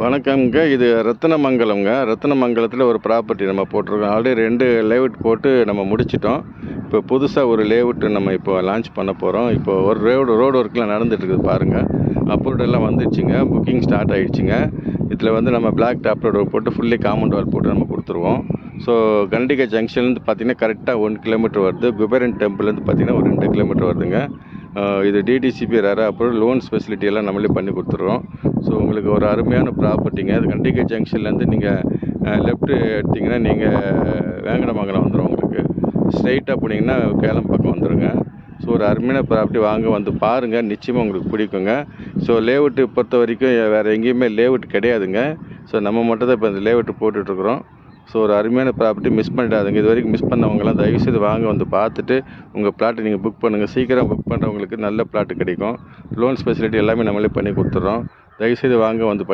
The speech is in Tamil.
வணக்கம்ங்க. இது ரத்தினமங்கலம்ங்க. ரத்தினமங்கலத்தில ஒரு ப்ராப்பர்ட்டி நம்ம போட்டிருக்கோம். ஆல்ரெடி 2 லேஅவுட் போட்டு நம்ம முடிச்சிட்டோம். இப்போ புதுசா ஒரு லேஅவுட் நம்ம இப்போ லான்ச் பண்ண போறோம். இப்போ ஒரு ரோடு ஒர்க்லாம் நடந்துட்டு இருக்குது பாருங்க. அப்ரூவ்ட் எல்லாம் வந்துடுச்சுங்க. புக்கிங் ஸ்டார்ட் ஆயிடுச்சுங்க. இதில் வந்து நம்ம பிளாக் டாப் ரோடு போட்டு ஃபுல்லி காம்பவுண்ட் வால் போட்டு நம்ம கொடுத்துருவோம். ஸோ கண்டிகை ஜங்ஷன்லேருந்து பார்த்தீங்கன்னா கரெக்டாக 1 கிலோமீட்டர் வருது. குபேரன் டெம்பிள்லேருந்து பார்த்தீங்கன்னா ஒரு 2 கிலோமீட்டர் வருதுங்க. இது டிடிசிபி ரேரா அப்புறம் லோன்ஸ் ஃபெசிலிட்டி எல்லாம் நம்மளே பண்ணி கொடுத்துட்றோம். ஸோ உங்களுக்கு ஒரு அருமையான ப்ராப்பர்ட்டிங்க. அது கண்டிகை ஜங்ஷன்லேருந்து நீங்கள் லெஃப்ட்டு எடுத்திங்கன்னா நீங்கள் வேங்கடமங்கலம் வந்துடும். உங்களுக்கு ஸ்ட்ரைட்டாக போனீங்கன்னா கேளம் பக்கம் வந்துடுங்க. ஸோ ஒரு அருமையான ப்ராப்பர்ட்டி வாங்க வந்து பாருங்கள், நிச்சயமாக உங்களுக்கு பிடிக்குங்க. ஸோ லேஅவுட்டு பொறுத்த வரைக்கும் வேறு எங்கேயுமே லேஅவுட் கிடையாதுங்க. ஸோ நம்ம மட்டும் தான் இப்போ இந்த லேஅவுட்டு போட்டுட்ருக்குறோம். ஸோ ஒரு அருமையான ப்ராப்பர்ட்டி மிஸ் பண்ணிடாதுங்க. இது வரைக்கும் மிஸ் பண்ணவங்கலாம் தயவுசெய்து வாங்க வந்து பார்த்துட்டு உங்கள் பிளாட்டை நீங்கள் புக் பண்ணுங்கள். சீக்கிரம் புக் பண்ணுறவங்களுக்கு நல்ல பிளாட்டு கிடைக்கும். லோன்ஸ் ஃபெசிலிட்டி எல்லாமே நம்மளே பண்ணி கொடுத்துட்றோம். தயவுசெய்து வாங்க வந்து